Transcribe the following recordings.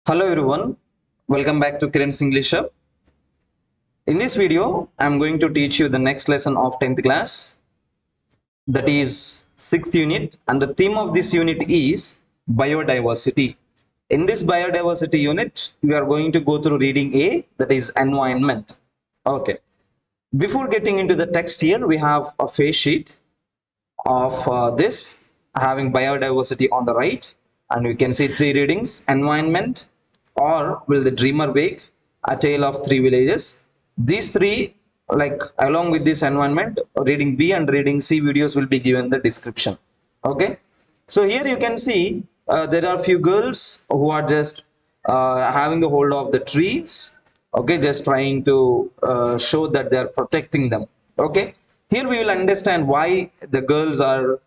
Hello everyone, welcome back to Kiran's English Hub. In this video, I'm going to teach you the next lesson of 10th class, that is 6th unit, and the theme of this unit is biodiversity. In this biodiversity unit, we are going to go through reading A, that is environment. Okay. Before getting into the text here, we have a face sheet of this having biodiversity on the right, and we can see three readings: environment, or will the dreamer wake, a tale of three villages. These three, like along with this environment, reading B and reading C videos will be given the description. Okay, so here you can see there are few girls who are just having the hold of the trees. Okay, just trying to show that they are protecting them. Okay, here we will understand why the girls are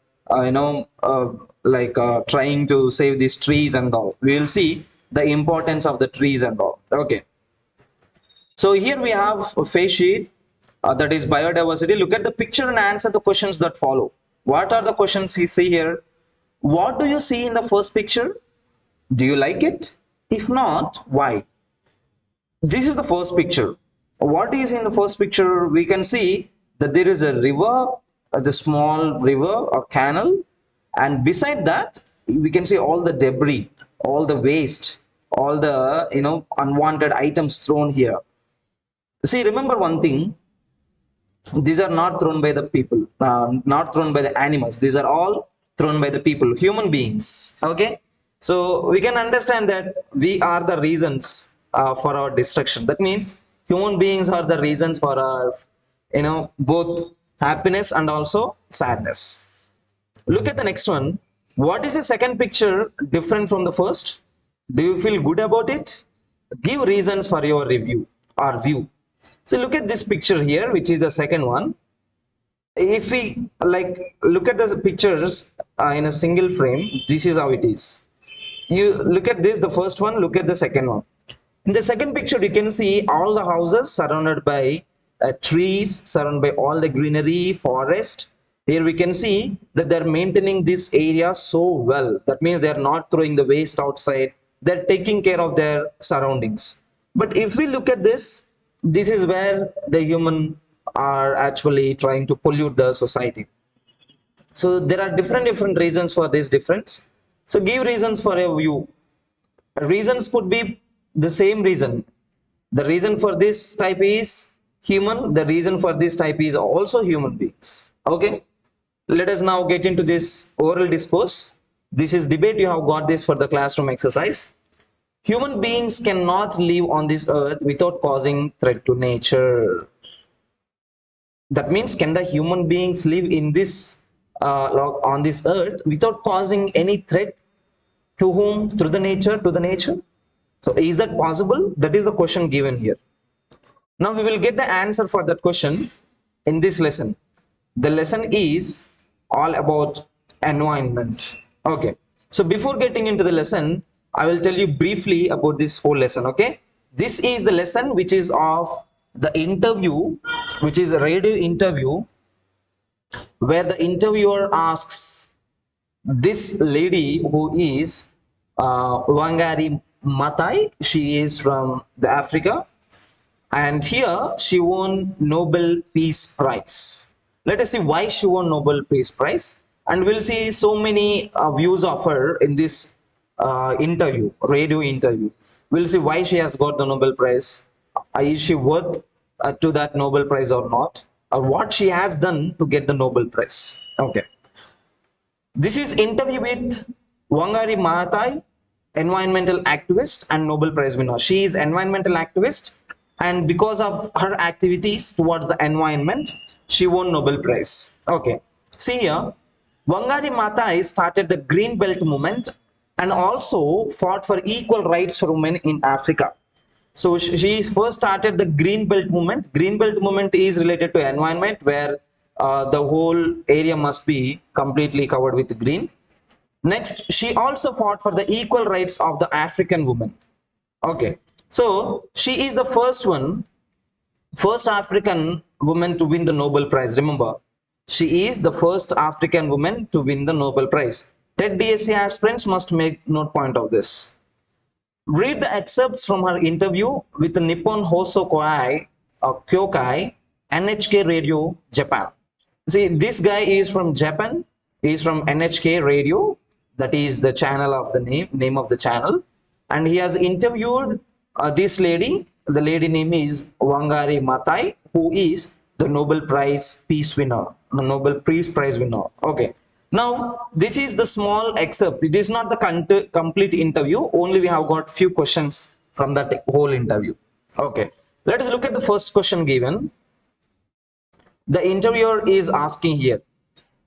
trying to save these trees and all. We will see the importance of the trees and all. Okay, so here we have a face sheet, that is biodiversity. Look at the picture and answer the questions that follow. What are the questions you see here? What do you see in the first picture? Do you like it? If not, why? This is the first picture. What is in the first picture? We can see that there is a river, the small river or canal, and beside that we can see all the debris, all the waste, all the unwanted items thrown here. See, remember one thing: these are not thrown by the people, not thrown by the animals. These are all thrown by the people, human beings. Okay, so we can understand that we are the reasons for our destruction. That means human beings are the reasons for our both happiness and also sadness. Look at the next one. What is the second picture different from the first? Do you feel good about it? Give reasons for your review or view. So look at this picture here, which is the second one. If we look at the pictures in a single frame, this is how it is. You look at this, the first one, look at the second one. In the second picture, you can see all the houses surrounded by trees, surrounded by all the greenery, forest. Here we can see that they're maintaining this area so well. That means they're not throwing the waste outside. They're taking care of their surroundings. But if we look at this, this is where the human are actually trying to pollute the society. So there are different reasons for this difference. So give reasons for a view. Reasons could be the same reason. The reason for this type is human. The reason for this type is also human beings. Okay, let us now get into this oral discourse. This is debate. You have got this for the classroom exercise. Human beings cannot live on this earth without causing threat to nature. That means, can the human beings live in this on this earth without causing any threat to whom? Through the nature, to the nature. So is that possible? That is the question given here. Now we will get the answer for that question in this lesson. The lesson is all about environment. Okay, so before getting into the lesson, I will tell you briefly about this whole lesson. Okay, this is the lesson which is of the interview, which is a radio interview, where the interviewer asks this lady who is Wangari Maathai. She is from the Africa, and here she won Nobel Peace Prize. Let us see why she won Nobel Peace Prize, and we'll see so many views of her in this interview, radio interview. We'll see why she has got the Nobel Prize. Is she worth to that Nobel Prize or not, or what she has done to get the Nobel Prize. Okay, this is interview with Wangari Maathai, environmental activist and Nobel Prize winner. She is environmental activist, and because of her activities towards the environment, she won Nobel Prize. Okay, see here, Wangari Maathai started the Green Belt movement and also fought for equal rights for women in Africa. So she first started the Green Belt movement. Green Belt movement is related to environment, where the whole area must be completely covered with green. Next, she also fought for the equal rights of the African women. Okay, so she is the first African woman to win the Nobel Prize. Remember, she is the first African woman to win the Nobel Prize. TET DSC aspirants must make note point of this. Read the excerpts from her interview with Nippon Kyokai, NHK Radio, Japan. See, this guy is from Japan. He is from NHK Radio. That is the channel of the name of the channel. And he has interviewed this lady. The lady name is Wangari Maathai, who is the Nobel Prize Peace winner, the Nobel Peace Prize winner. Okay. Now, this is the small excerpt. It is not the complete interview. Only we have got few questions from that whole interview. Okay. Let us look at the first question given. The interviewer is asking here,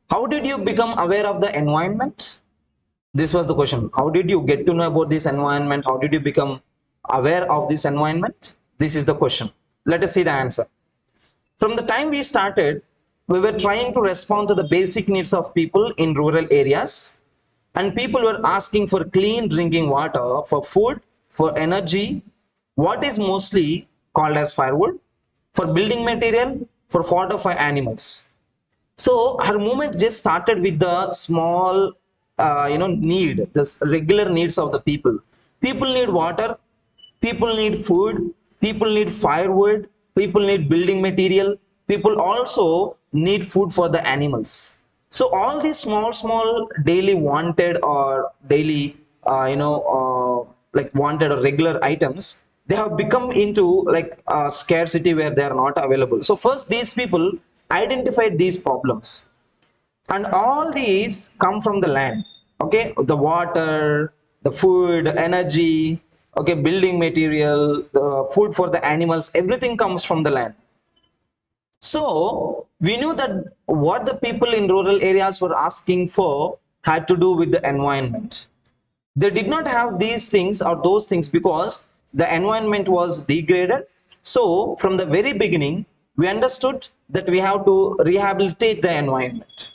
how did you become aware of the environment? This was the question. How did you get to know about this environment? How did you become aware of this environment? This is the question. Let us see the answer. From the time we started, we were trying to respond to the basic needs of people in rural areas, and people were asking for clean drinking water, for food, for energy, what is mostly called as firewood, for building material, for fodder for animals. So her movement just started with the small, need, this regular needs of the people. People need water, people need food, people need firewood, people need building material, people also need food for the animals. So all these small daily wanted or daily, like wanted or regular items, they have become into like scarcity where they are not available. So first these people identified these problems, and all these come from the land. Okay, the water, the food, energy, okay, building material, the food for the animals, everything comes from the land. So we knew that what the people in rural areas were asking for had to do with the environment. They did not have these things or those things because the environment was degraded. So from the very beginning, we understood that we have to rehabilitate the environment.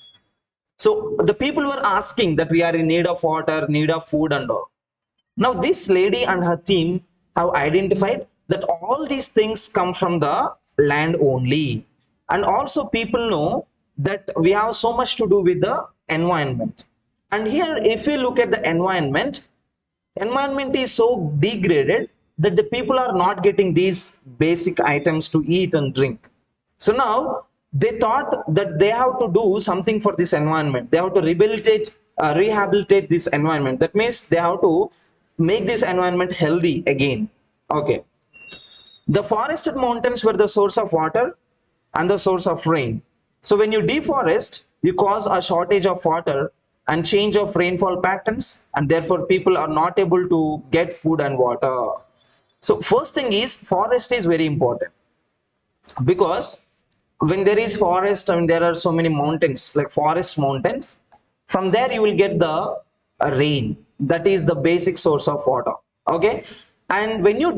So the people were asking that we are in need of water, need of food and all. Now this lady and her team have identified that all these things come from the land only. And also people know that we have so much to do with the environment. And here if we look at the environment is so degraded that the people are not getting these basic items to eat and drink. So now they thought that they have to do something for this environment. They have to rehabilitate this environment. That means they have to make this environment healthy again. Okay. The forested mountains were the source of water and the source of rain. So when you deforest, you cause a shortage of water and change of rainfall patterns, and therefore people are not able to get food and water. So first thing is, forest is very important, because when there is forest, I mean there are so many mountains like forest mountains. From there you will get the rain. That is the basic source of water. Okay, and when you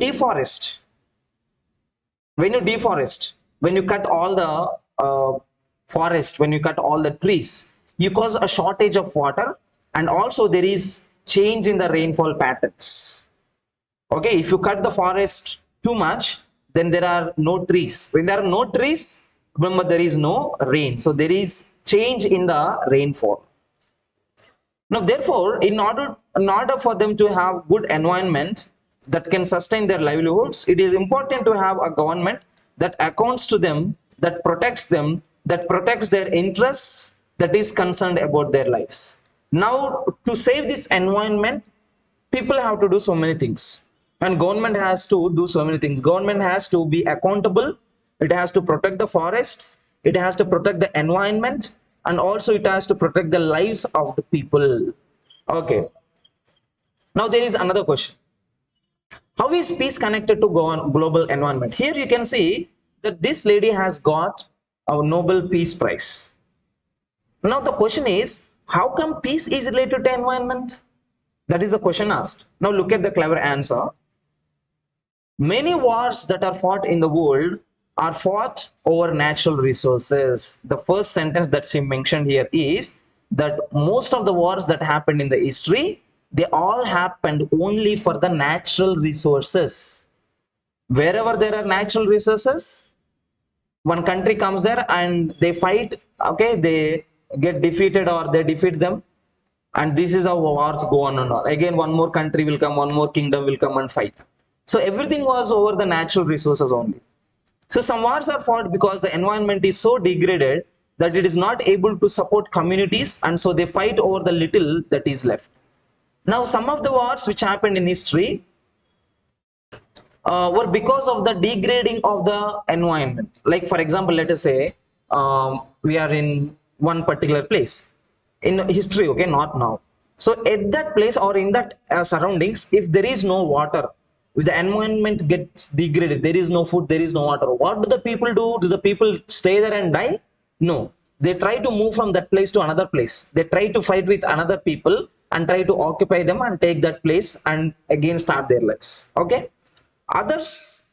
cut all the forest, when you cut all the trees, you cause a shortage of water, and also there is change in the rainfall patterns. Okay, if you cut the forest too much, then there are no trees. When there are no trees, remember there is no rain. So there is change in the rainfall. Now, therefore, in order for them to have good environment that can sustain their livelihoods, it is important to have a government that accounts to them, that protects them, that protects their interests, that is concerned about their lives. Now, to save this environment, people have to do so many things, and government has to do so many things. Government has to be accountable. It has to protect the forests, it has to protect the environment, and also it has to protect the lives of the people. Okay, now there is another question. How is peace connected to global environment? Here you can see that this lady has got a Nobel Peace Prize. Now the question is, how come peace is related to environment? That is the question asked. Now look at the clever answer. Many wars that are fought in the world are fought over natural resources. The first sentence that she mentioned here is that most of the wars that happened in the history, they all happened only for the natural resources. Wherever there are natural resources, one country comes there and they fight. Okay, they get defeated or they defeat them, and this is how wars go on and on. Again, one more country will come, one more kingdom will come and fight. So everything was over the natural resources only. So some wars are fought because the environment is so degraded that it is not able to support communities, and so they fight over the little that is left. Now some of the wars which happened in history were because of the degrading of the environment. Like for example, let us say we are in one particular place in history, okay, not now. So at that place or in that surroundings, if there is no water, if the environment gets degraded, there is no food, there is no water, what do the people do? Do the people stay there and die? No, they try to move from that place to another place. They try to fight with another people and try to occupy them and take that place and again start their lives. Okay, others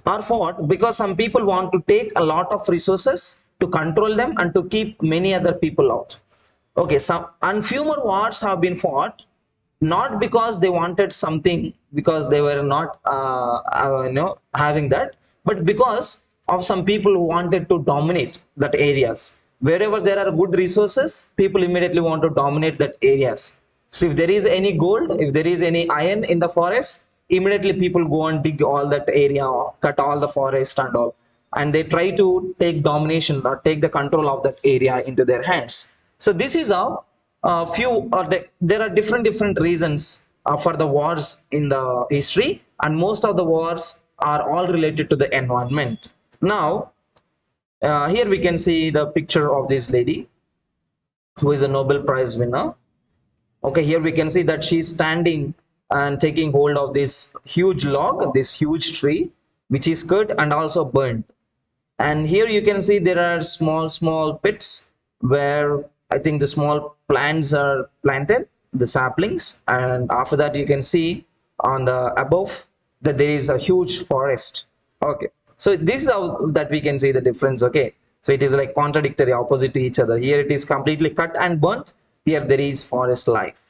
are fought because some people want to take a lot of resources to control them and to keep many other people out. Okay, some and few more wars have been fought not because they wanted something, because they were not having that, but because of some people who wanted to dominate that areas. Wherever there are good resources, people immediately want to dominate that areas. So if there is any gold, if there is any iron in the forest, immediately people go and dig all that area, cut all the forest and all, and they try to take domination or take the control of that area into their hands. So this is how there are different reasons for the wars in the history, and most of the wars are all related to the environment. Now here we can see the picture of this lady who is a Nobel Prize winner. Okay, here we can see that she's standing and taking hold of this huge log, this huge tree, which is cut and also burnt. And here you can see there are small pits where I think the small plants are planted, the saplings, and after that you can see on the above that there is a huge forest. Okay, so this is how that we can see the difference. Okay, so it is like contradictory, opposite to each other. Here it is completely cut and burnt, here there is forest life.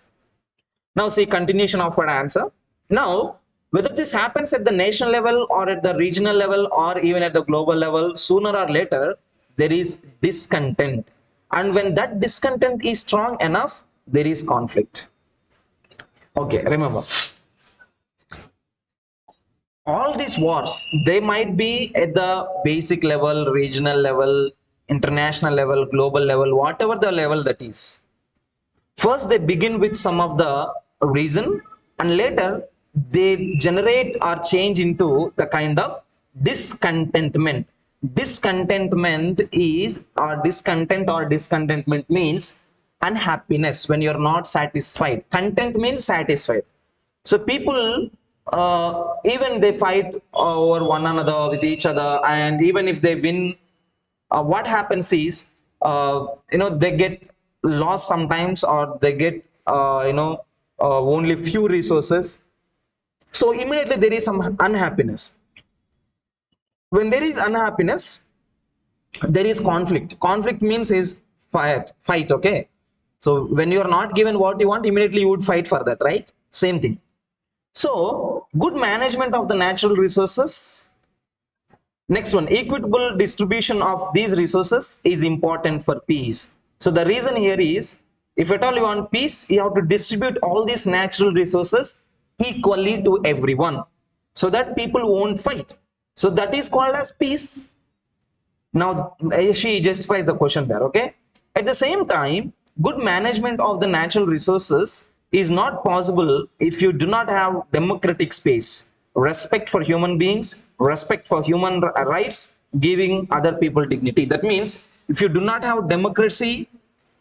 Now see continuation of our answer. Now whether this happens at the national level or at the regional level or even at the global level, sooner or later there is discontent, and when that discontent is strong enough, there is conflict. Okay, remember, all these wars, they might be at the basic level, regional level, international level, global level, whatever the level that is. First, they begin with some of the reason, and later they generate or change into the kind of discontentment. Discontentment is, or discontentment means unhappiness when you're not satisfied. Content means satisfied. So people, even they fight over one another with each other, and even if they win, what happens is they get lost sometimes, or they get only few resources, so immediately there is some unhappiness. When there is unhappiness, there is conflict means is fight. Okay, so when you are not given what you want, immediately you would fight for that, right? Same thing. So good management of the natural resources. Next one, equitable distribution of these resources is important for peace. So the reason here is, if at all you want peace, you have to distribute all these natural resources equally to everyone, so that people won't fight. So that is called as peace. Now she justifies the question there. Okay, at the same time, good management of the natural resources is not possible if you do not have democratic space, respect for human beings, respect for human rights, giving other people dignity. That means if you do not have democracy,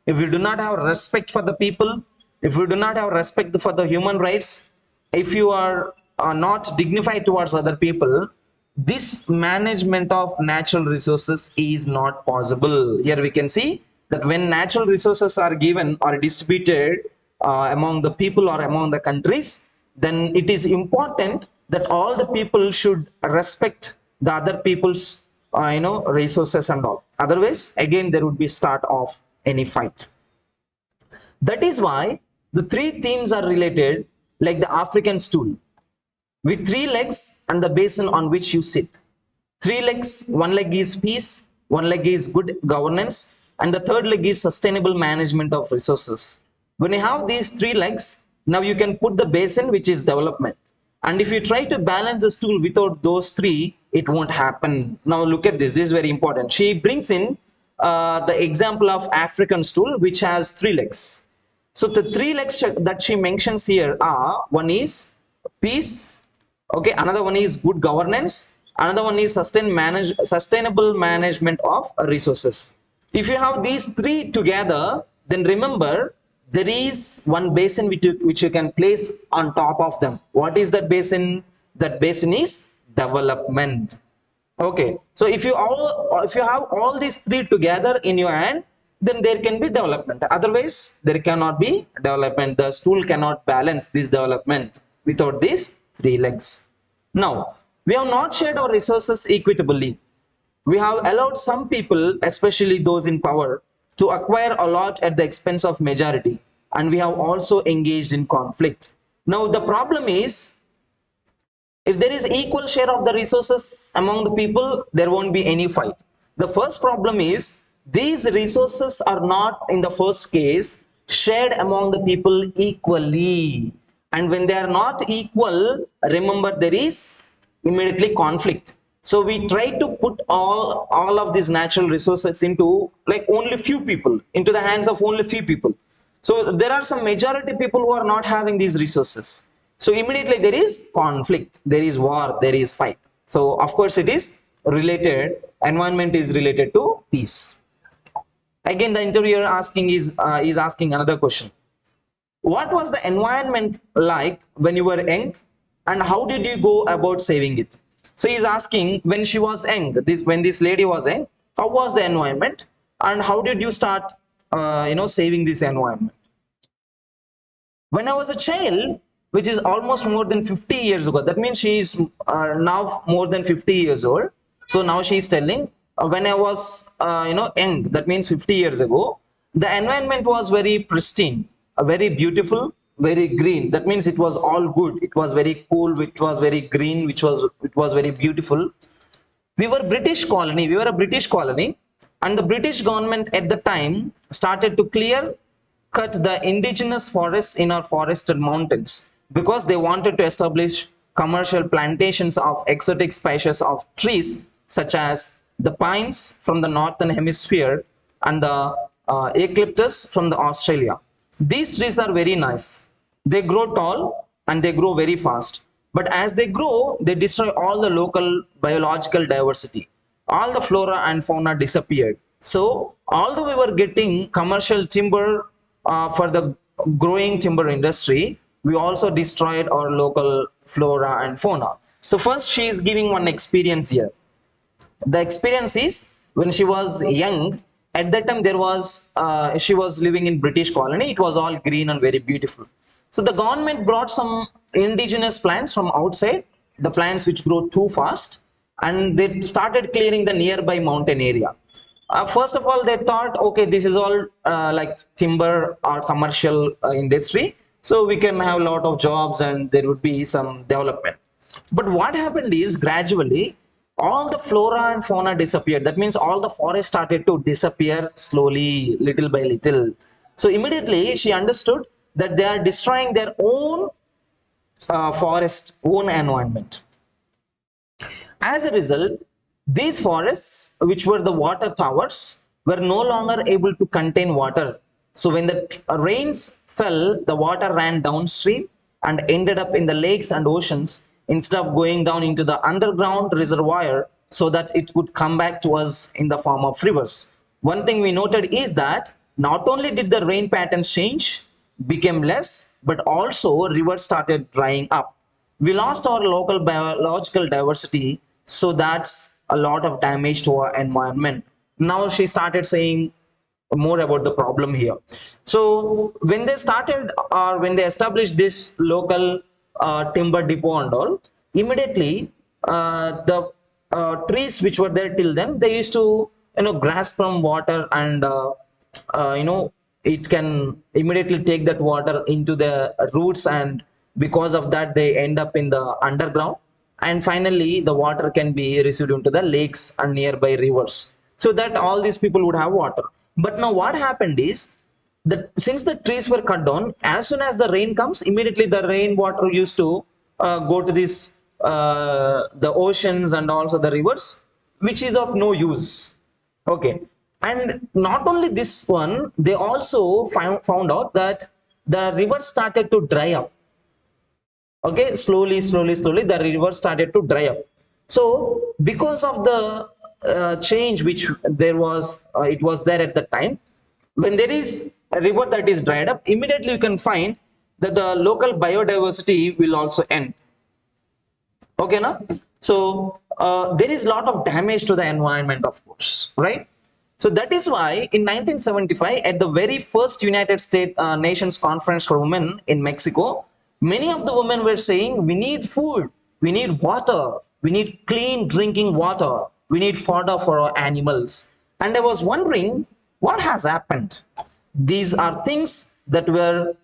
if you do not have respect for the people, if you do not have respect for the human rights, if you are not dignified towards other people, this management of natural resources is not possible. Here we can see that when natural resources are given or distributed among the people or among the countries, then it is important that all the people should respect the other people's resources and all. Otherwise, again, there would be start of any fight. That is why the three themes are related, like the African stool, with three legs and the basin on which you sit. Three legs, one leg is peace, one leg is good governance, and the third leg is sustainable management of resources. When you have these three legs, now you can put the basin, which is development. And if you try to balance the stool without those three, it won't happen. Now look at this. This is very important. She brings in the example of African stool, which has three legs. So the three legs that she mentions here are, one is peace, okay, another one is good governance, another one is sustainable management of resources. If you have these three together, then remember there is one basin which you can place on top of them. What is that basin? That basin is development. Okay, so if you have all these three together in your hand, then there can be development. Otherwise, there cannot be development. The stool cannot balance this development without these three legs. Now, we have not shared our resources equitably. We have allowed some people, especially those in power, to acquire a lot at the expense of majority, and we have also engaged in conflict. Now, the problem is, if there is equal share of the resources among the people, there won't be any fight. The first problem is these resources are not, in the first case, shared among the people equally. And when they are not equal, remember there is immediately conflict. So we try to put all of these natural resources into like only few people, into the hands of only few people. So there are some majority people who are not having these resources. So immediately there is conflict, there is war, there is fight. So of course it is related, environment is related to peace. Again, the interviewer is asking another question. What was the environment like when you were young, and how did you go about saving it? So he's asking, when she was young, when this lady was young, how was the environment, and how did you start saving this environment? When I was a child, which is almost more than 50 years ago, that means she is now more than 50 years old. So now she is telling, when I was young, that means 50 years ago, the environment was very pristine, very beautiful, very green. That means it was all good. It was very cool, it was very green, it was very beautiful. We were a British colony, and the British government at the time started to cut the indigenous forests in our forested mountains, because they wanted to establish commercial plantations of exotic species of trees such as the pines from the northern hemisphere and the eucalyptus from the Australia. These trees are very nice. They grow tall and they grow very fast. But as they grow, they destroy all the local biological diversity. All the flora and fauna disappeared. So, although we were getting commercial timber for the growing timber industry, we also destroyed our local flora and fauna. So, first, she is giving one experience here. The experience is, when she was young, at that time she was living in British colony. It was all green and very beautiful. So the government brought some indigenous plants from outside, the plants which grow too fast, and they started clearing the nearby mountain area. First of all, they thought, okay, this is all like timber or commercial industry, so we can have a lot of jobs and there would be some development. But what happened is, gradually all the flora and fauna disappeared. That means all the forest started to disappear slowly, little by little. So immediately she understood that they are destroying their own forest, own environment. As a result, these forests, which were the water towers, were no longer able to contain water. So when the rains fell, the water ran downstream and ended up in the lakes and oceans, instead of going down into the underground reservoir so that it would come back to us in the form of rivers. One thing we noted is that not only did the rain patterns change, became less, but also rivers started drying up. We lost our local biological diversity, so that's a lot of damage to our environment. Now she started saying more about the problem here. So when they started, or when they established this local timber depot and all, immediately the trees which were there till then, they used to grasp from water, and it can immediately take that water into the roots, and because of that they end up in the underground, and finally the water can be received into the lakes and nearby rivers, so that all these people would have water. But now what happened is that since the trees were cut down, as soon as the rain comes, immediately the rainwater used to go to this the oceans and also the rivers, which is of no use. Okay, and not only this one, they also found out that the river started to dry up. Okay, slowly the river started to dry up. So because of the change which there was, it was there at the time, when there is a river that is dried up, immediately you can find that the local biodiversity will also end. Okay, now, so there is a lot of damage to the environment, of course, right? So that is why in 1975, at the very first United States Nations Conference for Women in Mexico, many of the women were saying, we need food, we need water, we need clean drinking water, we need fodder for our animals. And I was wondering, what has happened? These are things that were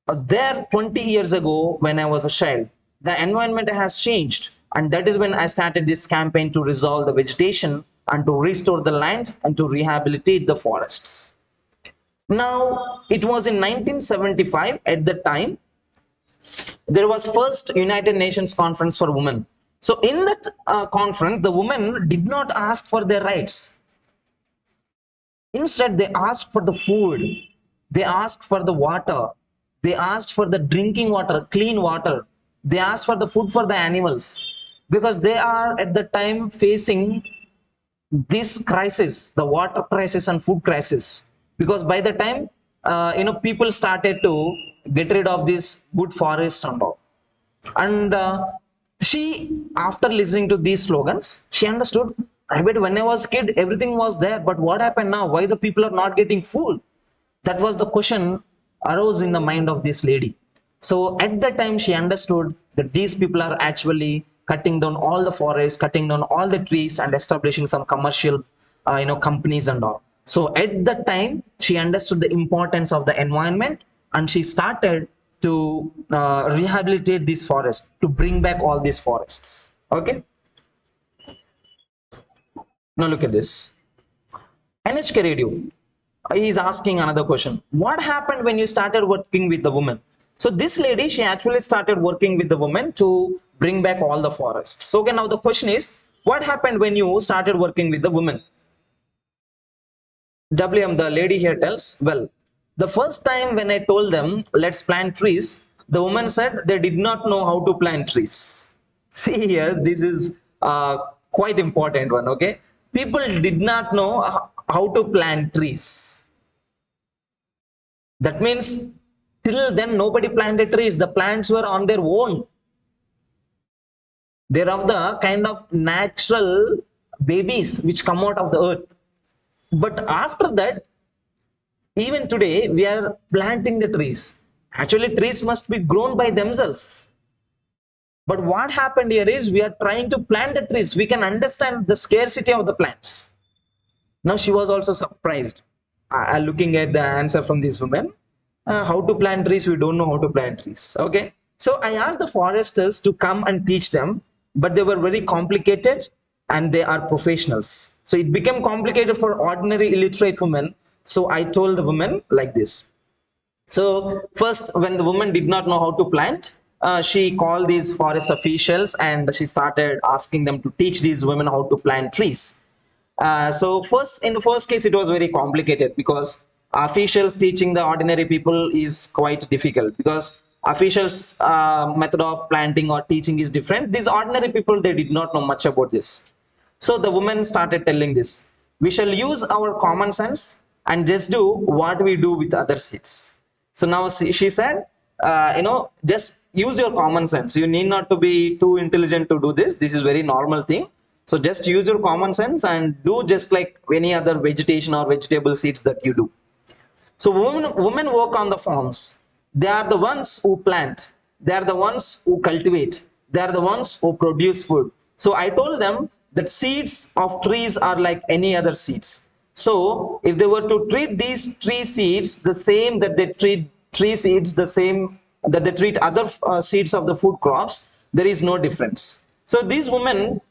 there 20 years ago when I was a child. The environment has changed, and that is when I started this campaign to resolve the vegetation and to restore the land and to rehabilitate the forests. Now, it was in 1975 at the time there was first United Nations Conference for Women. So in that conference, the women did not ask for their rights. Instead, they asked for the food, they asked for the water, they asked for the drinking water, clean water, they asked for the food for the animals, because they are at the time facing this crisis, the water crisis and food crisis. Because by the time people started to get rid of this good forest and all, and she, after listening to these slogans, she understood, I bet when I was a kid everything was there, but what happened now? Why the people are not getting food? That was the question arose in the mind of this lady. So at that time she understood that these people are actually cutting down all the forests, cutting down all the trees and establishing some commercial companies and all. So at that time she understood the importance of the environment, and she started to rehabilitate these forests, to bring back all these forests. Okay, now look at this. NHK Radio, he's asking another question. What happened when you started working with the woman? So this lady, she actually started working with the woman to bring back all the forests. So okay, now the question is, what happened when you started working with the woman? WM, the lady here tells, well, the first time when I told them, let's plant trees, the woman said they did not know how to plant trees. See here, this is quite important one, okay? People did not know how to plant trees. That means till then nobody planted trees. The plants were on their own. They're of the kind of natural babies which come out of the earth. But after that, even today, we are planting the trees. Actually, trees must be grown by themselves. But what happened here is we are trying to plant the trees. We can understand the scarcity of the plants. Now she was also surprised looking at the answer from this woman. How to plant trees? We don't know how to plant trees. Okay. So I asked the foresters to come and teach them, but they were very complicated and they are professionals. So it became complicated for ordinary illiterate women. So I told the woman like this. So first, when the woman did not know how to plant, she called these forest officials and she started asking them to teach these women how to plant trees. So first, in the first case, it was very complicated because officials teaching the ordinary people is quite difficult, because officials method of planting or teaching is different. These ordinary people, they did not know much about this. So the woman started telling this, we shall use our common sense and just do what we do with other seeds. So now she said, just use your common sense. You need not to be too intelligent to do this. This is very normal thing. So just use your common sense and do just like any other vegetation or vegetable seeds that you do. So women work on the farms. They are the ones who plant. They are the ones who cultivate. They are the ones who produce food. So I told them that seeds of trees are like any other seeds. So if they were to treat these tree seeds the same that they treat tree seeds, the same that they treat other seeds of the food crops, there is no difference. So these women,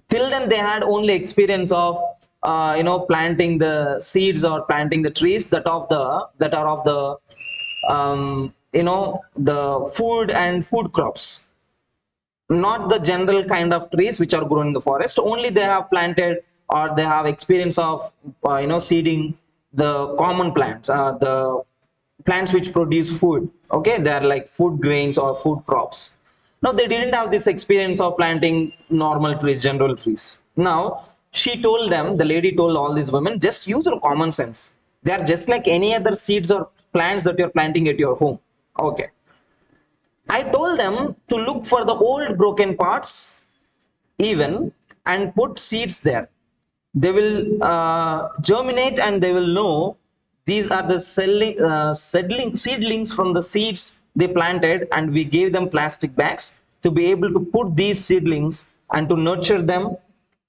till then they had only experience of planting the seeds or planting the trees that are of the food and food crops, not the general kind of trees which are grown in the forest. Only they have planted or they have experience of seeding the common plants, the plants which produce food. Okay, they are like food grains or food crops. Now they didn't have this experience of planting normal trees, general trees. Now she told them, the lady told all these women, just use your common sense. They are just like any other seeds or plants that you're planting at your home. Okay, I told them to look for the old broken parts even and put seeds there. They will germinate and they will know these are the seedlings from the seeds they planted, and we gave them plastic bags to be able to put these seedlings and to nurture them.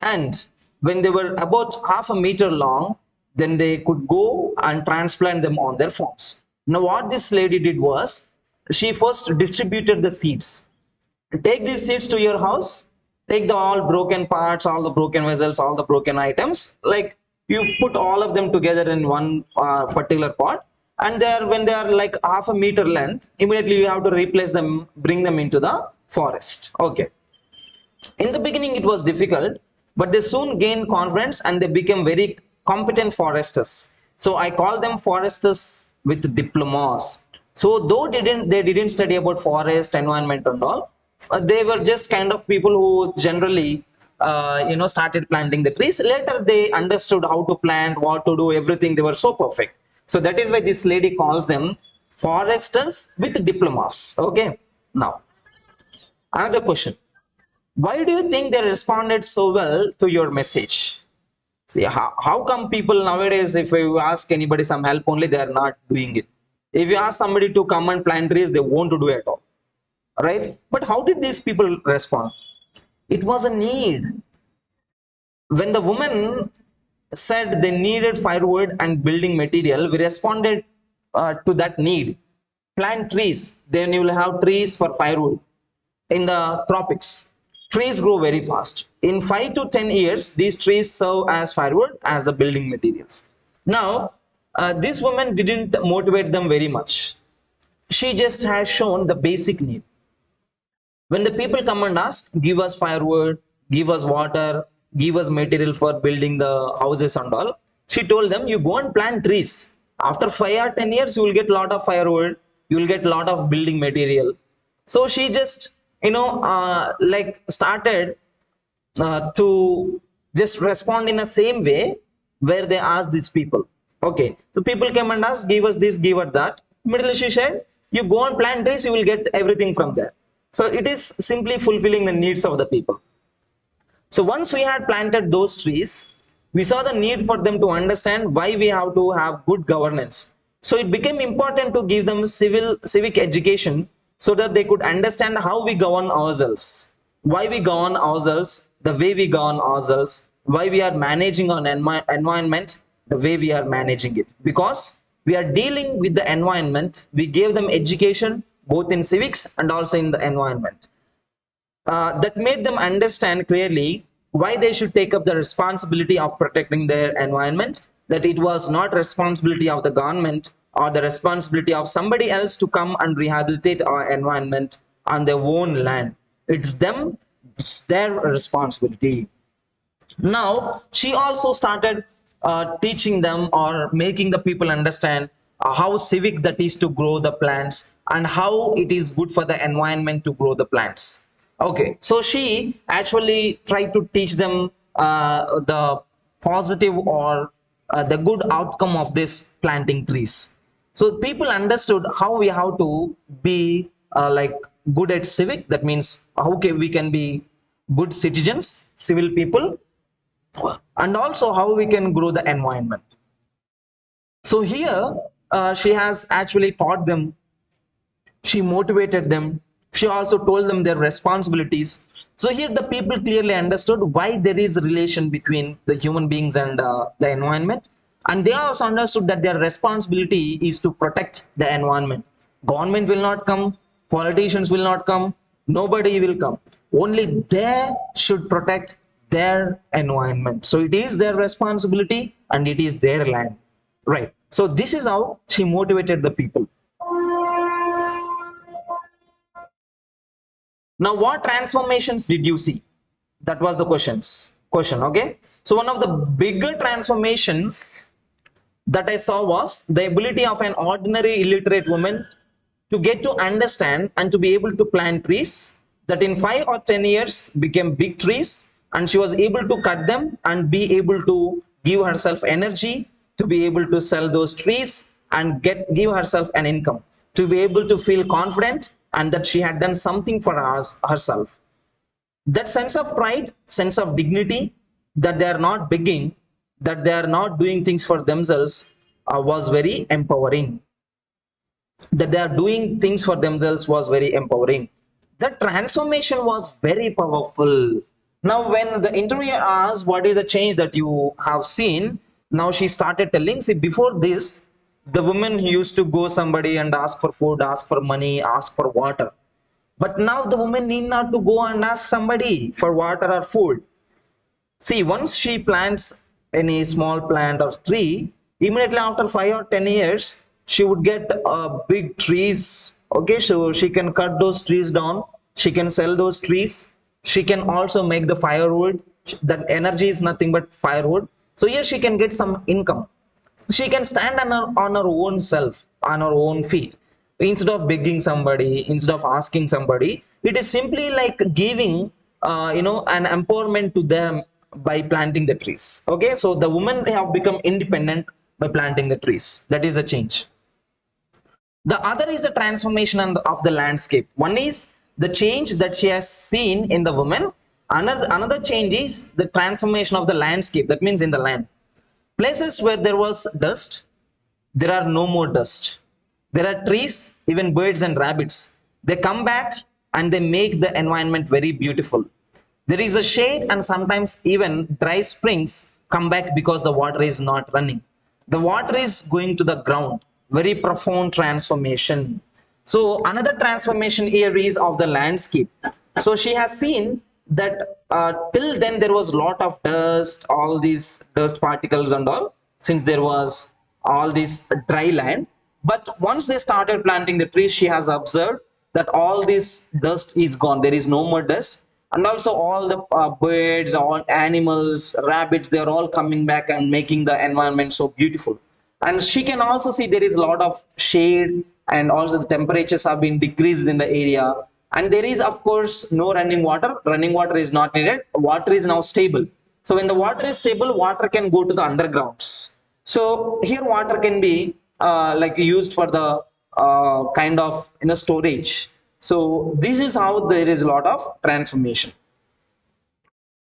And when they were about half a meter long, then they could go and transplant them on their farms. Now what this lady did was, she first distributed the seeds. Take these seeds to your house, take the all broken parts, all the broken vessels, all the broken items, like you put all of them together in one particular pot, and there when they are like half a meter length, immediately you have to replace them, bring them into the forest. Okay, in the beginning it was difficult, but they soon gained confidence and they became very competent foresters. So I call them foresters with diplomas. So though they didn't study about forest environment and all, they were just kind of people who generally started planting the trees. Later they understood how to plant, what to do, everything. They were so perfect. So that is why this lady calls them foresters with diplomas. Okay, now another question: why do you think they responded so well to your message? See, how come people nowadays, if you ask anybody some help only, they are not doing it. If you ask somebody to come and plant trees, they won't do it at all. Right? But how did these people respond? It was a need. When the woman said they needed firewood and building material, we responded to that need. Plant trees, then you will have trees for firewood. In the tropics, trees grow very fast. In 5 to 10 years, these trees serve as firewood, as the building materials. Now, this woman didn't motivate them very much. She just has shown the basic need. When the people come and ask, give us firewood, give us water, give us material for building the houses and all, she told them, you go and plant trees. After 5 or 10 years, you will get a lot of firewood, you will get a lot of building material. So she just like started to just respond in the same way where they asked these people. Okay, so people came and asked, give us this, give us that. Immediately she said, you go and plant trees, you will get everything from there. So it is simply fulfilling the needs of the people. So once we had planted those trees, we saw the need for them to understand why we have to have good governance. So it became important to give them civic education so that they could understand how we govern ourselves, why we govern ourselves, the way we govern ourselves, why we are managing our environment, the way we are managing it. Because we are dealing with the environment, we gave them education both in civics and also in the environment. That made them understand clearly why they should take up the responsibility of protecting their environment, that it was not responsibility of the government or the responsibility of somebody else to come and rehabilitate our environment on their own land. It's them, it's their responsibility. Now she also started teaching them or making the people understand how civic that is to grow the plants and how it is good for the environment to grow the plants. Okay, so she actually tried to teach them the positive or the good outcome of this planting trees. So people understood how we have to be like good at civic. That means how we can be good citizens, civil people, and also how we can grow the environment. So here she has actually taught them, she motivated them, she also told them their responsibilities. So here the people clearly understood why there is a relation between the human beings and the environment, and they also understood that their responsibility is to protect the environment. Government will not come, politicians will not come, nobody will come, only they should protect their environment. So it is their responsibility and it is their land, right? So this is how she motivated the people. Now, what transformations did you see? That was the question. Okay. So one of the bigger transformations that I saw was the ability of an ordinary illiterate woman to get to understand and to be able to plant trees that in 5 or 10 years became big trees, and she was able to cut them and be able to give herself energy to be able to sell those trees and give herself an income, to be able to feel confident and that she had done something for us herself. That sense of pride, sense of dignity, that they are not begging, that they are not doing things for themselves, was very empowering. That they are doing things for themselves was very empowering. The transformation was very powerful. Now, when the interviewer asked, what is the change that you have seen? Now she started telling, see, before this, the woman used to go somebody and ask for food, ask for money, ask for water. But now the woman need not to go and ask somebody for water or food. See, once she plants any small plant or tree, immediately after 5 or 10 years, she would get big trees. Okay, so she can cut those trees down. She can sell those trees. She can also make the firewood. That energy is nothing but firewood. So here she can get some income. She can stand on her own self, on her own feet. Instead of begging somebody, instead of asking somebody, it is simply like giving, an empowerment to them by planting the trees. Okay, so the women have become independent by planting the trees. That is the change. The other is the transformation of the landscape. One is the change that she has seen in the woman. Another change is the transformation of the landscape. That means in the land. Places where there was dust, there are no more dust. There are trees, even birds and rabbits. They come back and they make the environment very beautiful. There is a shade, and sometimes even dry springs come back because the water is not running. The water is going to the ground. Very profound transformation. So another transformation here is of the landscape. So she has seen that till then there was a lot of dust, all these dust particles and all, since there was all this dry land. But once they started planting the trees, she has observed that all this dust is gone. There is no more dust. And also all the birds, all animals, rabbits, they're all coming back and making the environment so beautiful. And she can also see there is a lot of shade, and also the temperatures have been decreased in the area. And there is, of course, no running water is not needed. Water is now stable. So when the water is stable, water can go to the undergrounds. So here water can be like used for the kind of storage. So this is how there is a lot of transformation.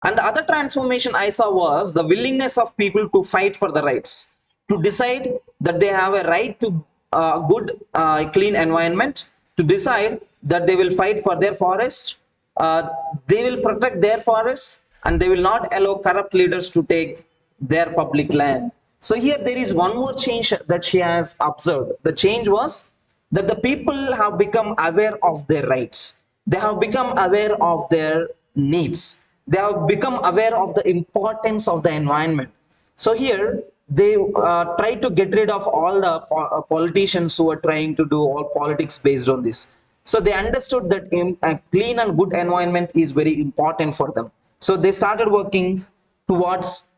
And the other transformation I saw was the willingness of people to fight for the rights, to decide that they have a right to a good, clean environment, to decide that they will fight for their forests, they will protect their forests, and they will not allow corrupt leaders to take their public land. So here there is one more change that she has observed. The change was that the people have become aware of their rights. They have become aware of their needs. They have become aware of the importance of the environment. So here they try to get rid of all the politicians who are trying to do all politics based on this. So they understood that a clean and good environment is very important for them. So they started working towards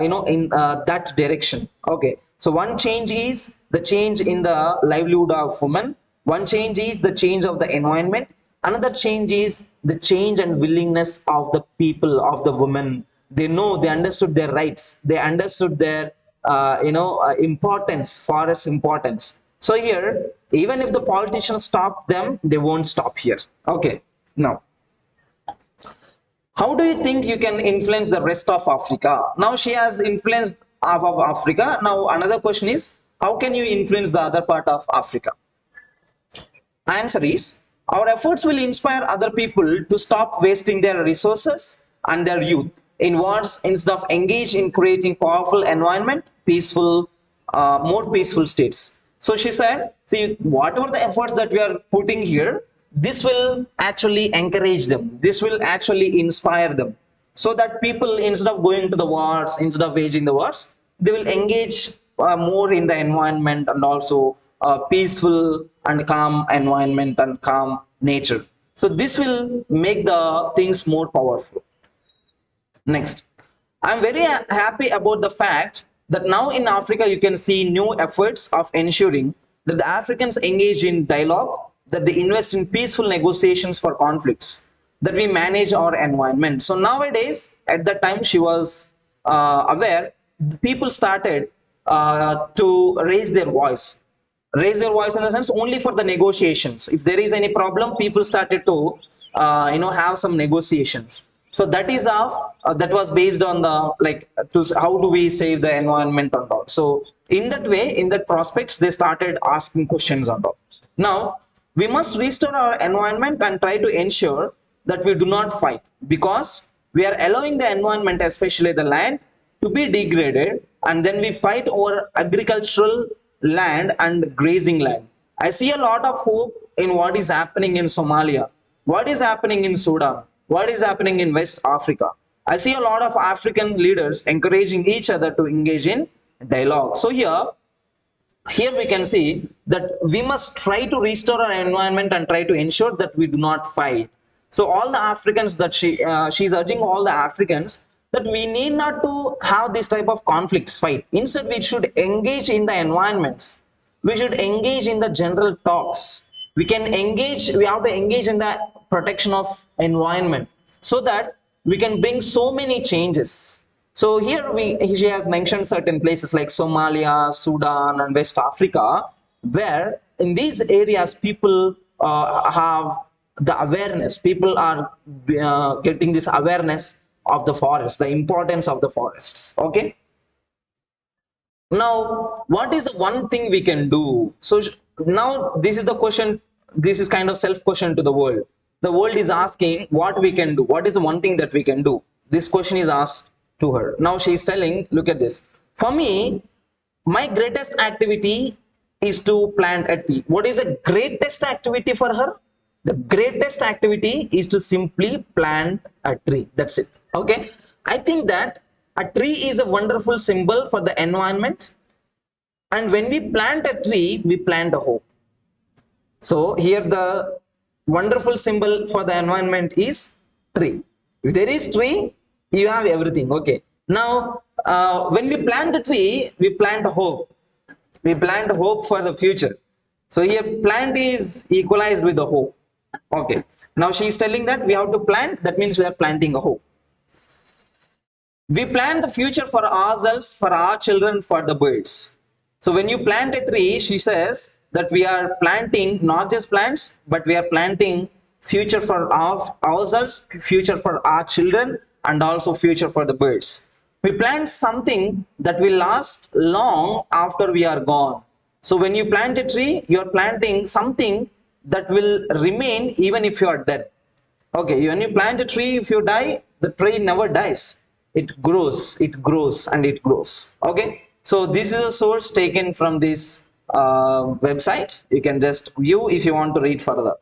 in that direction. Okay, so one change is the change in the livelihood of women. One change is the change of the environment. Another change is the change and willingness of the people, of the women. They know, they understood their rights, they understood their importance, forest importance. So here, even if the politicians stop them, they won't stop here. Okay, now how do you think you can influence the rest of Africa? Now she has influenced half of Africa. Now another question is, how can you influence the other part of Africa? Answer is, our efforts will inspire other people to stop wasting their resources and their youth in wars, instead of engage in creating powerful environment, peaceful, more peaceful states. So she said, see, whatever the efforts that we are putting here, this will actually encourage them. This will actually inspire them. so that people, instead of going to the wars, instead of waging the wars, they will engage more in the environment, and also peaceful and calm environment and calm nature. So this will make the things more powerful. Next, I'm very happy about the fact that now in Africa you can see new efforts of ensuring that the Africans engage in dialogue, that they invest in peaceful negotiations for conflicts, that we manage our environment. So nowadays, at that time she was aware, the people started to raise their voice in the sense only for the negotiations. If there is any problem, people started to have some negotiations. So that is how that was based on the, like, to how do we save the environment and all. So in that way, in that prospects, they started asking questions and all. Now we must restore our environment and try to ensure that we do not fight, because we are allowing the environment, especially the land, to be degraded, and then we fight over agricultural land and grazing land. I see a lot of hope in what is happening in Somalia, what is happening in Sudan, what is happening in West Africa. I see a lot of African leaders encouraging each other to engage in dialogue. So here we can see that we must try to restore our environment and try to ensure that we do not fight. So all the Africans, that she's urging all the Africans that we need not to have this type of conflicts, fight. Instead, we should engage in the environments. We should engage in the general talks. We have to engage in the protection of environment, so that we can bring so many changes. So here she has mentioned certain places like Somalia, Sudan, and West Africa, where in these areas people have the awareness. People are getting this awareness of the forest, the importance of the forests. Okay. Now, what is the one thing we can do? So now this is the question. This is kind of self question to the world. The world is asking what we can do. What is the one thing that we can do? This question is asked to her. Now she is telling, look at this. For me, my greatest activity is to plant a tree. What is the greatest activity for her? The greatest activity is to simply plant a tree. That's it. Okay. I think that a tree is a wonderful symbol for the environment. And when we plant a tree, we plant a hope. So here the wonderful symbol for the environment is tree. If there is tree, you have everything. Okay. Now, when we plant a tree, we plant hope. We plant hope for the future. So here plant is equalized with the hope. Okay. Now she is telling that we have to plant. That means we are planting a hope. We plant the future for ourselves, for our children, for the birds. So when you plant a tree, she says that we are planting not just plants, but we are planting future for ourselves, future for our children, and also future for the birds. We plant something that will last long after we are gone. So when you plant a tree, you are planting something that will remain even if you are dead. Okay, when you plant a tree, if you die, the tree never dies. It grows, and it grows. Okay, so this is a source taken from this website. You can just view if you want to read further.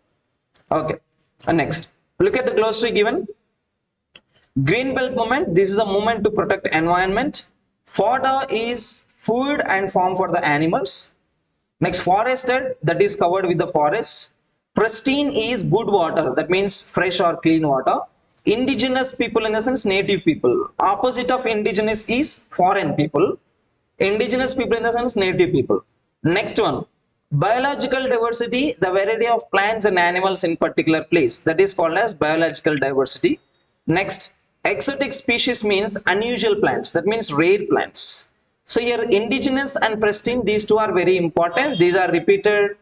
Okay, and next, look at the glossary given. Green belt movement. This is a movement to protect environment. Fodder is food and farm for the animals. Next, forested, that is covered with the forest. Pristine is good water, that means fresh or clean water. Indigenous people, in the sense native people. Opposite of indigenous is foreign people. Indigenous people in the sense native people. Next one, biological diversity, the variety of plants and animals in particular place, that is called as biological diversity. Next, exotic species means unusual plants, that means rare plants. So here indigenous and pristine, these two are very important. These are repeated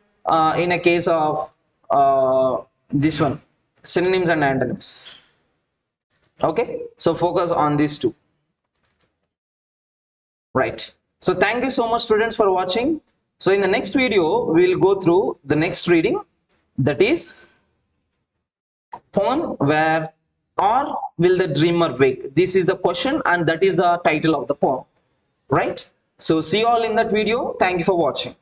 in a case of this one, synonyms and antonyms. Okay, so focus on these two. Right. So thank you so much, students, for watching. So in the next video, we will go through the next reading, that is poem where or will the dreamer wake. This is the question, and that is the title of the poem. Right. So see you all in that video. Thank you for watching.